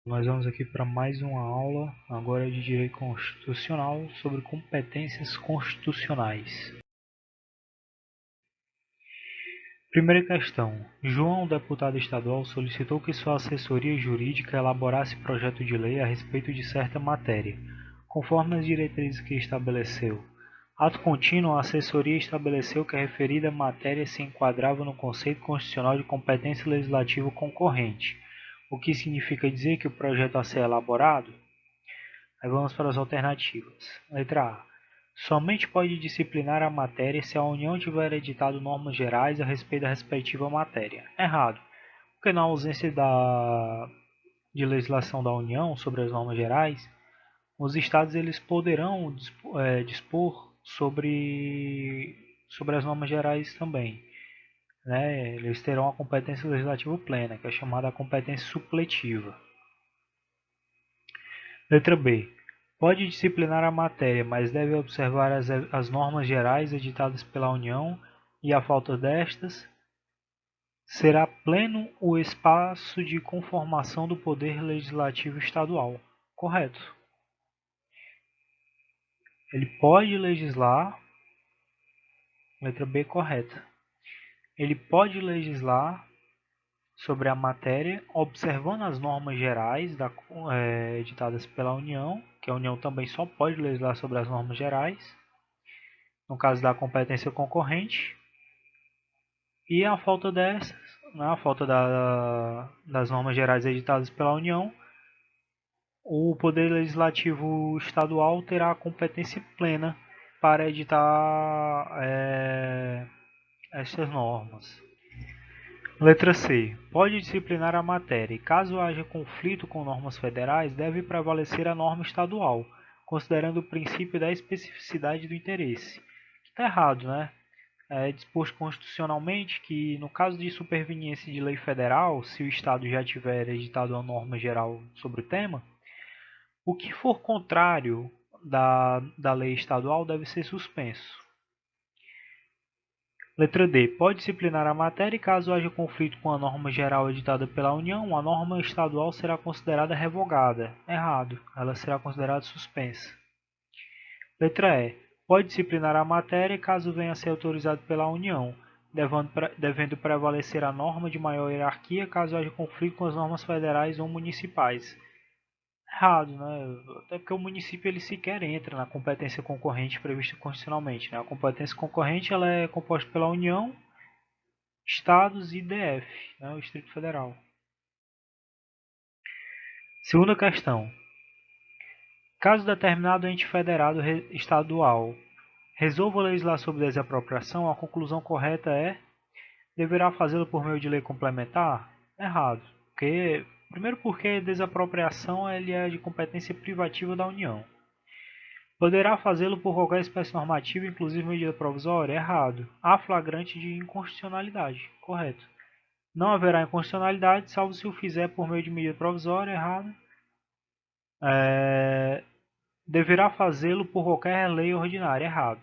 Nós vamos aqui para mais uma aula, agora de Direito Constitucional, sobre competências constitucionais. Primeira questão. João, deputado estadual, solicitou que sua assessoria jurídica elaborasse projeto de lei a respeito de certa matéria, conforme as diretrizes que estabeleceu. Ato contínuo, a assessoria estabeleceu que a referida matéria se enquadrava no conceito constitucional de competência legislativa concorrente, o que significa dizer que o projeto a ser elaborado. Aí vamos para as alternativas. Letra A. Somente pode disciplinar a matéria se a União tiver editado normas gerais a respeito da respectiva matéria. Errado, porque na ausência de legislação da União sobre as normas gerais, os estados eles poderão dispor sobre as normas gerais também. Né? Eles terão a competência legislativa plena, que é chamada competência supletiva. Letra B. Pode disciplinar a matéria, mas deve observar as normas gerais editadas pela União e, à falta destas, será pleno o espaço de conformação do poder legislativo estadual. Correto. Ele pode legislar, letra B correta. Ele pode legislar sobre a matéria, observando as normas gerais editadas pela União, que a União também só pode legislar sobre as normas gerais, no caso da competência concorrente, e a falta dessas, né, a falta das normas gerais editadas pela União, o Poder Legislativo Estadual terá a competência plena para editar essas normas. Letra C. Pode disciplinar a matéria e, caso haja conflito com normas federais, deve prevalecer a norma estadual, considerando o princípio da especificidade do interesse. Está errado, né? É disposto constitucionalmente que, no caso de superveniência de lei federal, se o Estado já tiver editado uma norma geral sobre o tema, o que for contrário da lei estadual deve ser suspenso. Letra D. Pode disciplinar a matéria e, caso haja conflito com a norma geral editada pela União, a norma estadual será considerada revogada. Errado. Ela será considerada suspensa. Letra E. Pode disciplinar a matéria caso venha a ser autorizado pela União, devendo prevalecer a norma de maior hierarquia caso haja conflito com as normas federais ou municipais. Errado, né? Até porque o município ele sequer entra na competência concorrente prevista constitucionalmente. Né? A competência concorrente ela é composta pela União, Estados e DF, né? O Distrito Federal. Segunda questão. Caso determinado ente federado estadual resolva legislar sobre desapropriação, a conclusão correta é: deverá fazê-lo por meio de lei complementar? Errado. Primeiro porque desapropriação ele é de competência privativa da União. Poderá fazê-lo por qualquer espécie normativa, inclusive medida provisória? Errado. Há flagrante de inconstitucionalidade. Correto. Não haverá inconstitucionalidade, salvo se o fizer por meio de medida provisória. Errado. Deverá fazê-lo por qualquer lei ordinária. Errado.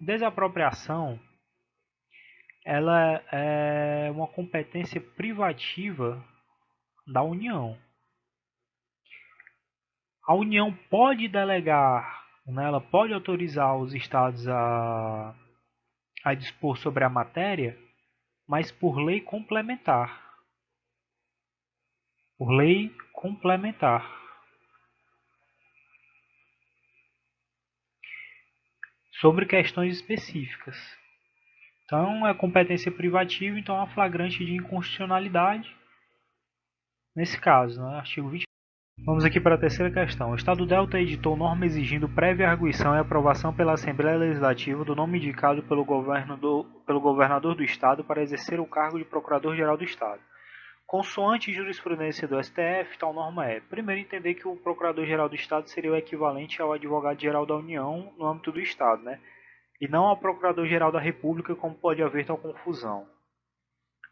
Desapropriação ela é uma competência privativa da União. A União pode delegar, né, ela pode autorizar os estados a dispor sobre a matéria, mas por lei complementar. Por lei complementar. Sobre questões específicas. Então, é competência privativa, então há flagrante de inconstitucionalidade. Nesse caso, né, artigo 20. Vamos aqui para a terceira questão. O Estado Delta editou norma exigindo prévia arguição e aprovação pela Assembleia Legislativa do nome indicado pelo governador do Estado para exercer o cargo de Procurador-Geral do Estado. Consoante jurisprudência do STF, tal norma é: primeiro, entender que o Procurador-Geral do Estado seria o equivalente ao Advogado-Geral da União no âmbito do Estado, né? E não ao Procurador-Geral da República, como pode haver tal confusão.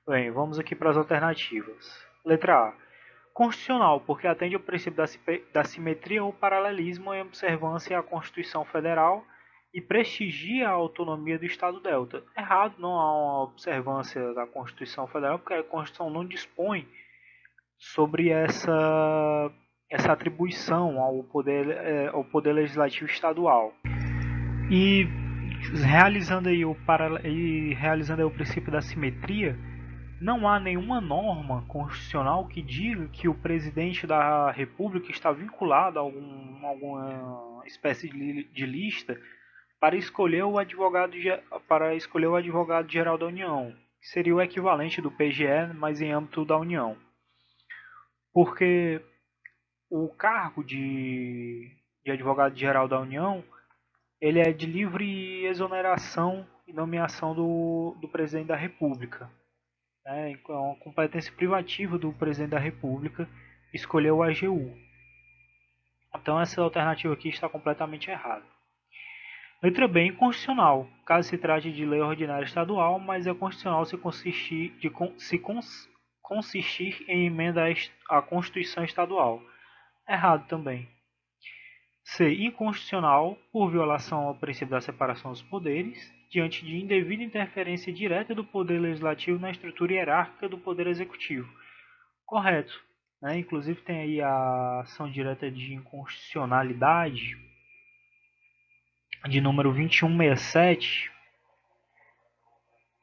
Bem, vamos aqui para as alternativas. Letra A. Constitucional, porque atende ao princípio da simetria ou paralelismo em observância à Constituição Federal e prestigia a autonomia do Estado Delta. Errado, não há uma observância da Constituição Federal, porque a Constituição não dispõe sobre essa atribuição ao poder legislativo estadual. E realizando aí o princípio da simetria, não há nenhuma norma constitucional que diga que o presidente da República está vinculado a alguma espécie de lista para escolher o advogado geral da União, que seria o equivalente do PGE, mas em âmbito da União. Porque o cargo de advogado geral da União, ele é de livre exoneração e nomeação do presidente da República. É uma competência privativa do presidente da República escolher o AGU. Então essa alternativa aqui está completamente errada. Letra B, inconstitucional, caso se trate de lei ordinária estadual, mas é constitucional se consistir em emenda à Constituição Estadual. Errado também. C, inconstitucional por violação ao princípio da separação dos poderes, diante de indevida interferência direta do poder legislativo na estrutura hierárquica do poder executivo. Correto. Né? Inclusive tem aí a ação direta de inconstitucionalidade de número 2167,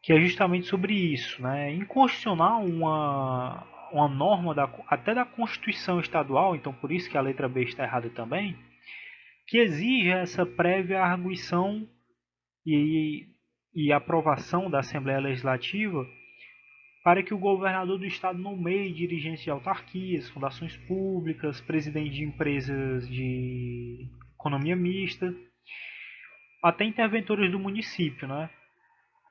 que é justamente sobre isso. Né? Inconstitucional uma norma até da Constituição Estadual, então por isso que a letra B está errada também, que exige essa prévia arguição e aprovação da Assembleia Legislativa para que o governador do estado nomeie dirigentes de autarquias, fundações públicas, presidente de empresas de economia mista, até interventores do município, né?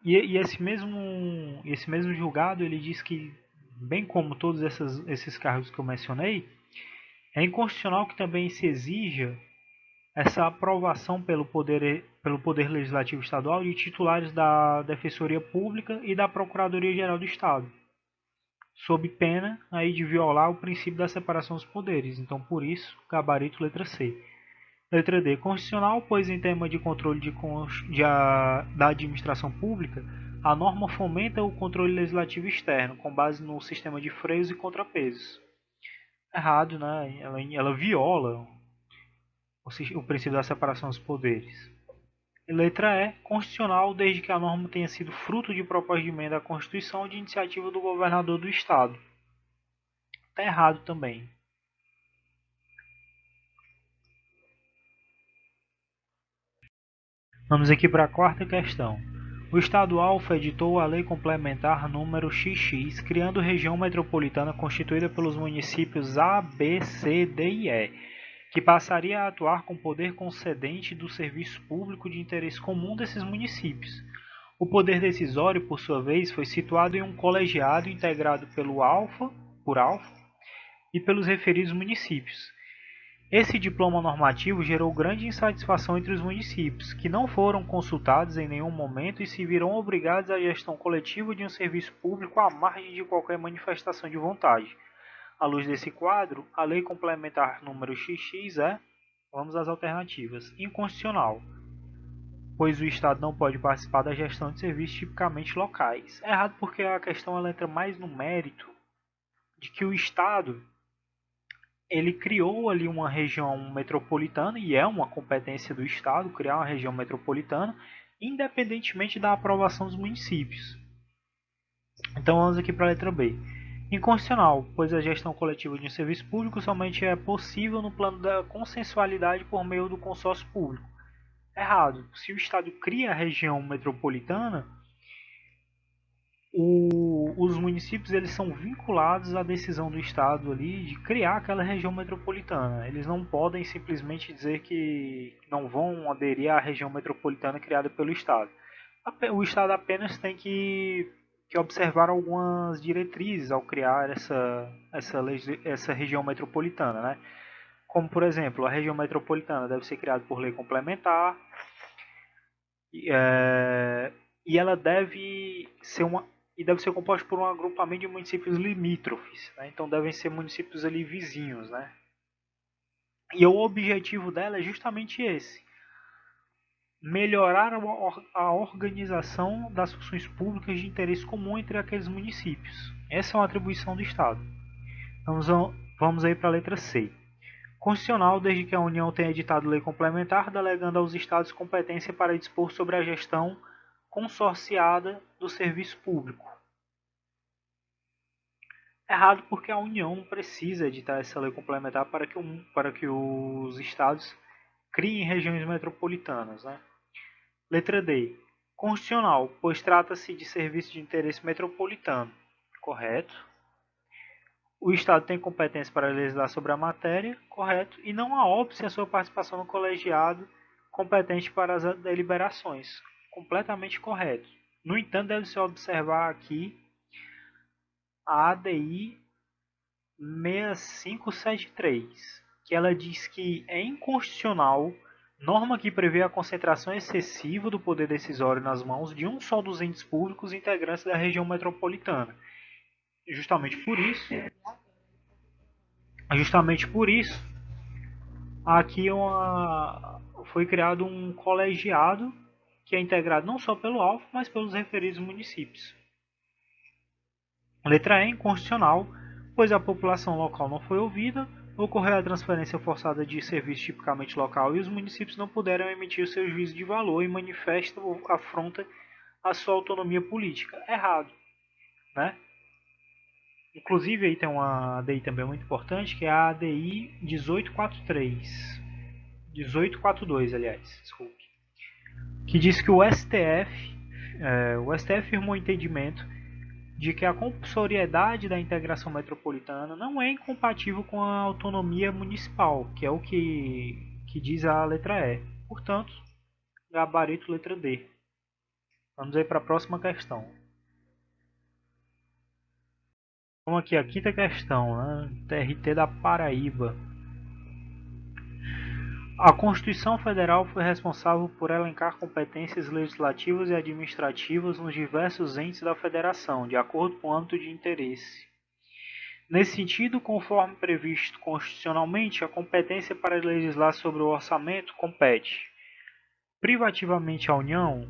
E esse mesmo julgado, ele diz que, bem como todos esses cargos que eu mencionei, é inconstitucional que também se exija essa aprovação pelo poder Legislativo Estadual de titulares da Defensoria Pública e da Procuradoria-Geral do Estado, sob pena aí de violar o princípio da separação dos poderes. Então, por isso, gabarito letra C. Letra D, constitucional, pois em tema de controle da administração pública, a norma fomenta o controle legislativo externo, com base no sistema de freios e contrapesos. Errado, né? Ela viola o princípio da separação dos poderes. E letra E, constitucional, desde que a norma tenha sido fruto de proposta de emenda à Constituição ou de iniciativa do governador do Estado. Está errado também. Vamos aqui para a quarta questão. O Estado Alfa editou a Lei Complementar número XX, criando região metropolitana constituída pelos municípios A, B, C, D e E, que passaria a atuar com poder concedente do serviço público de interesse comum desses municípios. O poder decisório, por sua vez, foi situado em um colegiado integrado por Alfa, e pelos referidos municípios. Esse diploma normativo gerou grande insatisfação entre os municípios, que não foram consultados em nenhum momento e se viram obrigados à gestão coletiva de um serviço público à margem de qualquer manifestação de vontade. À luz desse quadro, a Lei Complementar número XX vamos às alternativas, inconstitucional, pois o Estado não pode participar da gestão de serviços tipicamente locais. É errado porque a questão ela entra mais no mérito de que o Estado ele criou ali uma região metropolitana, e é uma competência do Estado criar uma região metropolitana, independentemente da aprovação dos municípios. Então vamos aqui para a letra B. Inconstitucional, pois a gestão coletiva de um serviço público somente é possível no plano da consensualidade por meio do consórcio público. Errado. Se o Estado cria a região metropolitana, os municípios eles são vinculados à decisão do Estado ali de criar aquela região metropolitana. Eles não podem simplesmente dizer que não vão aderir à região metropolitana criada pelo Estado. O Estado apenas tem que observar algumas diretrizes ao criar essa região metropolitana, né? Como, por exemplo, a região metropolitana deve ser criada por lei complementar e ela deve ser composta por um agrupamento de municípios limítrofes, né? Então devem ser municípios ali vizinhos, né? E o objetivo dela é justamente esse: melhorar a organização das funções públicas de interesse comum entre aqueles municípios. Essa é uma atribuição do Estado. Vamos aí para a letra C. Constitucional, desde que a União tenha editado lei complementar, delegando aos Estados competência para dispor sobre a gestão consorciada do serviço público. Errado, porque a União não precisa editar essa lei complementar para que os Estados criem regiões metropolitanas. Né? Letra D. Constitucional, pois trata-se de serviço de interesse metropolitano. Correto. O Estado tem competência para legislar sobre a matéria, correto, e não há óbice a sua participação no colegiado competente para as deliberações, completamente correto. No entanto, deve-se observar aqui a ADI 6573, que ela diz que é inconstitucional norma que prevê a concentração excessiva do poder decisório nas mãos de um só dos entes públicos integrantes da região metropolitana. Justamente por isso, aqui foi criado um colegiado que é integrado não só pelo ALF, mas pelos referidos municípios. Letra E, inconstitucional, pois a população local não foi ouvida, ocorreu a transferência forçada de serviço tipicamente local e os municípios não puderam emitir o seu juízo de valor e manifesta ou afronta a sua autonomia política. Errado, né? Inclusive aí tem uma ADI também muito importante, que é a ADI 1843. 1842, aliás, desculpe. Que diz que o STF firmou entendimento de que a compulsoriedade da integração metropolitana não é incompatível com a autonomia municipal, que é o que diz a letra E. Portanto, gabarito letra D. Vamos aí para a próxima questão. Vamos aqui a quinta questão, né? TRT da Paraíba. A Constituição Federal foi responsável por elencar competências legislativas e administrativas nos diversos entes da Federação, de acordo com o âmbito de interesse. Nesse sentido, conforme previsto constitucionalmente, a competência para legislar sobre o orçamento compete privativamente à União.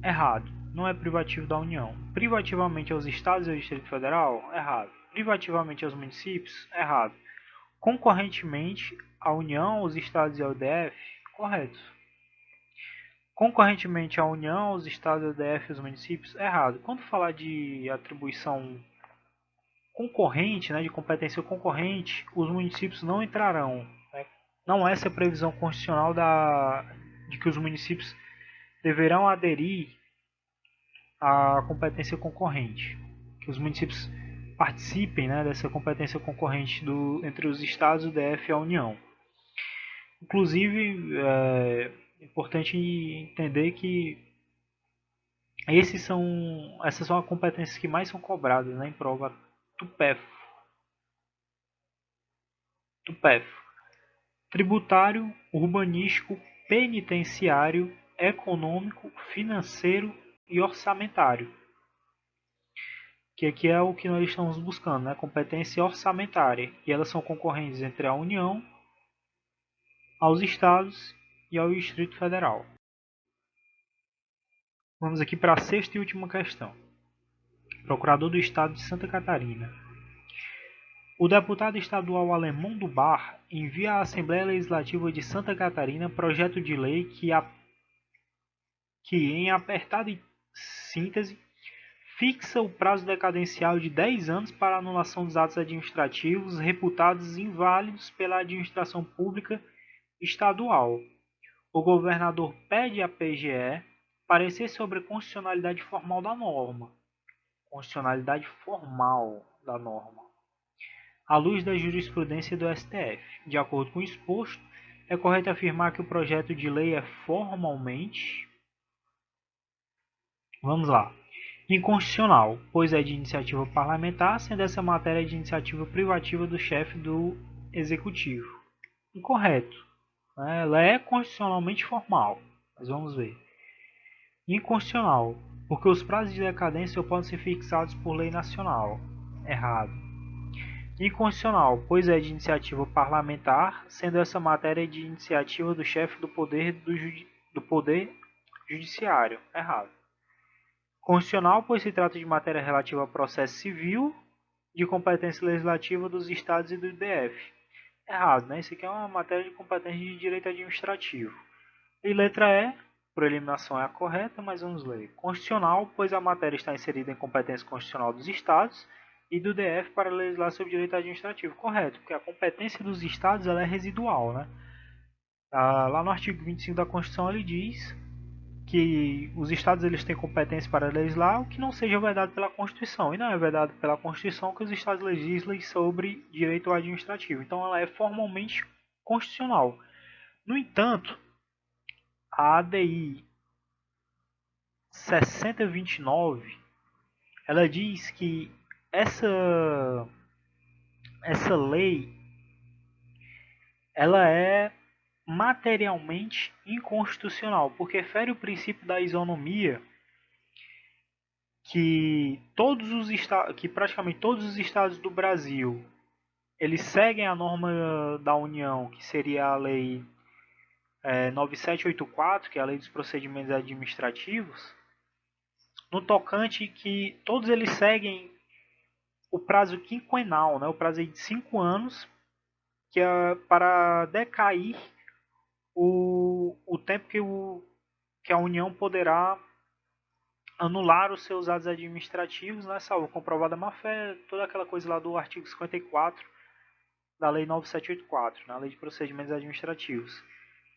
Errado. Não é privativo da União. Privativamente aos Estados e ao Distrito Federal. Errado. Privativamente aos municípios. Errado. Concorrentemente à União, aos Estados e ao DF. Correto. Concorrentemente à União, aos Estados, ao DF e aos municípios. Errado. Quando falar de atribuição concorrente, né, de competência concorrente, os municípios não entrarão. Né? Não é essa a previsão constitucional de que os municípios deverão aderir à competência concorrente. Que os municípios participem, né, dessa competência concorrente entre os estados, o DF e a União. Inclusive, é importante entender que essas são as competências que mais são cobradas, né, em prova TUPEF. Tributário, urbanístico, penitenciário, econômico, financeiro e orçamentário. Que aqui é o que nós estamos buscando, né? Competência orçamentária. E elas são concorrentes entre a União, aos Estados e ao Distrito Federal. Vamos aqui para a sexta e última questão. Procurador do Estado de Santa Catarina. O deputado estadual Alemão do Bar envia à Assembleia Legislativa de Santa Catarina projeto de lei que em apertada síntese, fixa o prazo decadencial de 10 anos para a anulação dos atos administrativos reputados inválidos pela administração pública estadual. O governador pede à PGE parecer sobre a constitucionalidade formal da norma. Constitucionalidade formal da norma. À luz da jurisprudência do STF. De acordo com o exposto, é correto afirmar que o projeto de lei é formalmente... Vamos lá. Inconstitucional, pois é de iniciativa parlamentar, sendo essa matéria de iniciativa privativa do chefe do executivo. Incorreto. Ela é constitucionalmente formal, mas vamos ver. Inconstitucional, porque os prazos de decadência podem ser fixados por lei nacional. Errado. Inconstitucional, pois é de iniciativa parlamentar, sendo essa matéria de iniciativa do chefe do poder judiciário. Errado. Constitucional, pois se trata de matéria relativa a processo civil de competência legislativa dos estados e do DF. Errado, né? Isso aqui é uma matéria de competência de direito administrativo. E letra E, por eliminação é a correta, mas vamos ler. Constitucional, pois a matéria está inserida em competência constitucional dos estados e do DF para legislar sobre direito administrativo. Correto, porque a competência dos estados ela é residual, né? Lá no artigo 25 da Constituição ele diz que os estados eles têm competência para legislar o que não seja vedado pela Constituição. E não é vedado pela Constituição que os estados legislem sobre direito administrativo. Então ela é formalmente constitucional. No entanto, a ADI 6029 ela diz que essa lei ela é materialmente inconstitucional, porque fere o princípio da isonomia que praticamente todos os estados do Brasil eles seguem a norma da União, que seria a lei 9784, que é a lei dos procedimentos administrativos, no tocante que todos eles seguem o prazo quinquenal, né, o prazo de 5 anos, que é para decair o tempo que a União poderá anular os seus atos administrativos, né, salvo comprovada má-fé, toda aquela coisa lá do artigo 54 da Lei 9784, na Lei de Procedimentos Administrativos.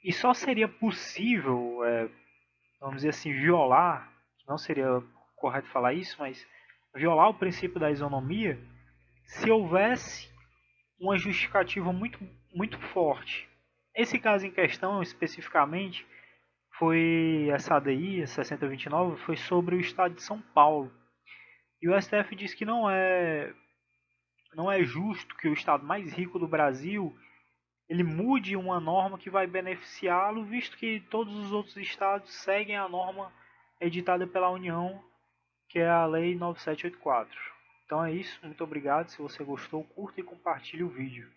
E só seria possível, vamos dizer assim, violar, não seria correto falar isso, mas violar o princípio da isonomia se houvesse uma justificativa muito forte. Esse caso em questão, especificamente, foi essa ADI, 6029, foi sobre o estado de São Paulo. E o STF diz que não é justo que o estado mais rico do Brasil ele mude uma norma que vai beneficiá-lo, visto que todos os outros estados seguem a norma editada pela União, que é a Lei 9784. Então é isso, muito obrigado. Se você gostou, curta e compartilhe o vídeo.